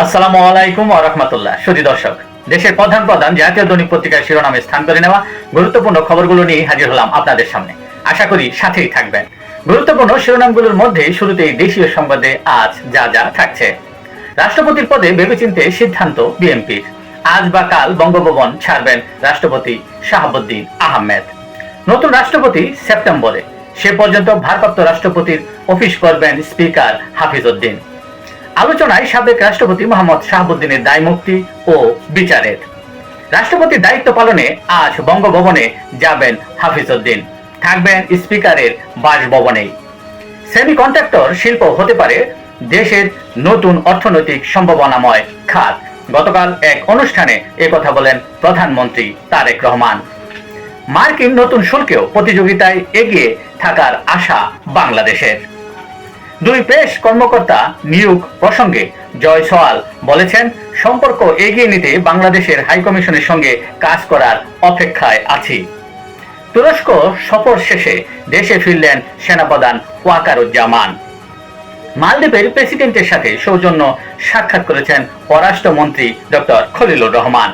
আসসালামু আলাইকুম ওয়া রাহমাতুল্লাহ। সুধী দর্শক, দেশের প্রধান প্রধান জাতীয় দৈনিক পত্রিকার শিরোনামে স্থান করে নেওয়া গুরুত্বপূর্ণ খবরগুলো নিয়ে হাজির হলাম আপনাদের সামনে। আশা করি সাথেই থাকবেন। গুরুত্বপূর্ণ শিরোনামগুলোর মধ্যে শুরুতেই দেশীয় সংবাদে আজ যা যা থাকছে। রাষ্ট্রপতির পদে ভেবেচিন্তে সিদ্ধান্ত বিএনপির। আজ বা কাল বঙ্গভবন ছাড়বেন রাষ্ট্রপতি শাহাবুদ্দিন আহমেদ। নতুন রাষ্ট্রপতি সেপ্টেম্বরে, সে পর্যন্ত ভারপ্রাপ্ত রাষ্ট্রপতির অফিস করবেন স্পিকার হাফিজ উদ্দিন। আলোচনায় সাবেক রাষ্ট্রপতি মোহাম্মদ শাহাবুদ্দিনের দায়মুক্তি ও বিচারের। রাষ্ট্রপতির দায়িত্ব পালনে আজ বঙ্গভবনে যাবেন হাফিজ উদ্দিন, থাকবেন স্পিকারের বাসভবনেই। সেমি কন্ট্রাক্টর শিল্প হতে পারে দেশের নতুন অর্থনৈতিক সম্ভাবনাময় খাত। গতকাল এক অনুষ্ঠানে একথা বলেন প্রধানমন্ত্রী তারেক রহমান। মার্কিন নতুন শুল্কেও প্রতিযোগিতায় এগিয়ে থাকার আশা বাংলাদেশের। দুই পেশ কর্মকর্তা নিয়োগ প্রসঙ্গে জয় সোয়াল বলেছেন, সম্পর্ক এগিয়ে নিতে বাংলাদেশের হাইকমিশনের সঙ্গে কাজ করার অপেক্ষায় আছি। তুরস্ক সফর শেষে দেশে ফিরলেন সেনাপ্রধান ওয়াকারুজ্জামান। মালদ্বীপের প্রেসিডেন্টের সাথে সৌজন্য সাক্ষাৎ করেছেন পররাষ্ট্রমন্ত্রী ডক্টর খলিলুর রহমান।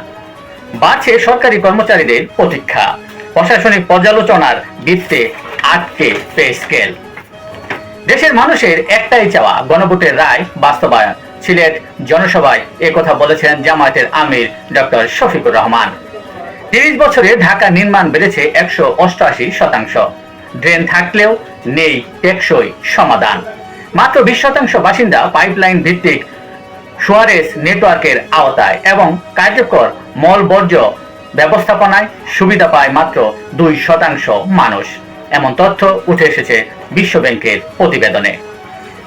বাড়ছে সরকারি কর্মচারীদের প্রতীক্ষা। প্রশাসনিক পর্যালোচনার বৃত্তে আটকে পে স্কেল। দেশের মানুষের একটাই চাওয়া, গণভোটের রায় বাস্তবায়ন। সিলেট জনসভায় একথা বলেছেন জামায়াতের আমির ডক্টর শফিকুর রহমান। 30 বছরে ঢাকা নির্মাণ বেড়েছে 188%। ড্রেন থাকলেও নেই টেকসই সমাধান। মাত্র 20% বাসিন্দা পাইপলাইন ভিত্তিক সুয়ারেজ নেটওয়ার্কের আওতায় এবং কার্যকর মল বর্জ্য ব্যবস্থাপনায় সুবিধা পায় মাত্র 2% মানুষ। এমন তথ্য উঠে এসেছে বিশ্ব ব্যাংকের প্রতিবেদনে।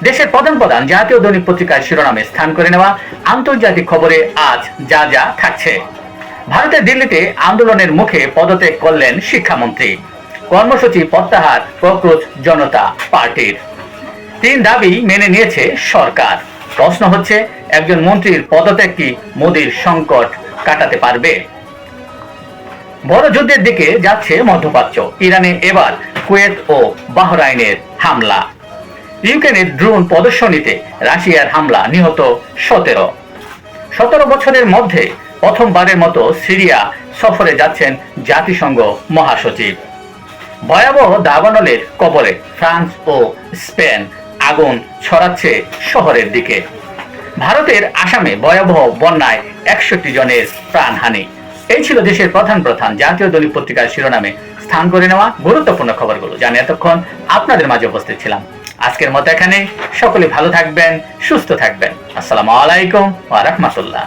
দেশের প্রধান প্রধান জাতীয় দৈনিক পত্রিকার শিরোনামে স্থান করে নেওয়া আন্তর্জাতিক খবরে আজ যা যা থাকছে। ভারতের দিল্লিতে আন্দোলনের মুখে পদত্যাগ করলেন শিক্ষামন্ত্রী। কর্মসূচি প্রত্যাহার ককরোচ জনতা পার্টির। 3 দাবি মেনে নিয়েছে সরকার। প্রশ্ন হচ্ছে, একজন মন্ত্রীর পদত্যাগ কি মোদির সংকট কাটাতে পারবে? বড় যুদ্ধের দিকে যাচ্ছে মধ্যপ্রাচ্য। ইরানে এবার কুয়েত ও বাহরাইনের হামলা। ইউক্রেনের ড্রোন প্রদর্শনীতে রাশিয়ার হামলা, নিহত 17 বছরের মধ্যে প্রথমবারের মতো সিরিয়া সফরে যাচ্ছেন জাতিসংঘ মহাসচিব। ভয়াবহ দাবানলের কবলে ফ্রান্স ও স্পেন, আগুন ছড়াচ্ছে শহরের দিকে। ভারতের আসামে ভয়াবহ বন্যায় 61 জনের প্রাণহানি। এই ছিল দেশের প্রধান প্রধান জাতীয় দৈনিক পত্রিকার শিরোনামে স্থান করে নেওয়া গুরুত্বপূর্ণ খবরগুলো, জানি এতক্ষণ আপনাদের মাঝে উপস্থিত ছিলাম। আজকের মতো এখানে। সকলে ভালো থাকবেন, সুস্থ থাকবেন। আসসালামু আলাইকুম ওয়া রাহমাতুল্লাহ।